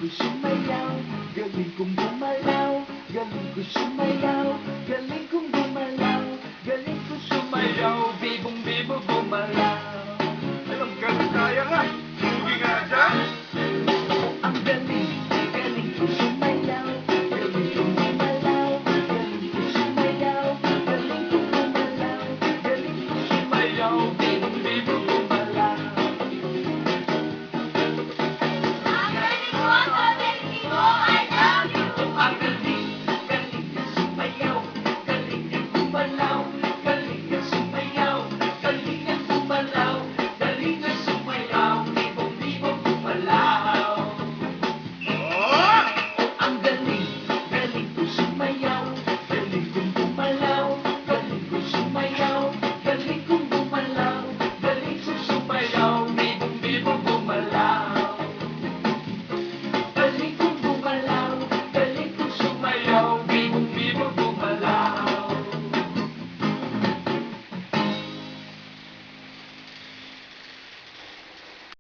sumayaw, galing kong gumalaw, galing ko sumayaw, galing kong gumalaw, galing ko sumayaw, bibong-bibo gumalaw. Alam ka na kaya nga. Hindi nga dyan. Ang galing, galing ko sumayaw, galing kong gumalaw, galing ko sumayaw, galing kong gumalaw, galing ko sumayaw, bibong-bibo gumalaw. Ang galing mo,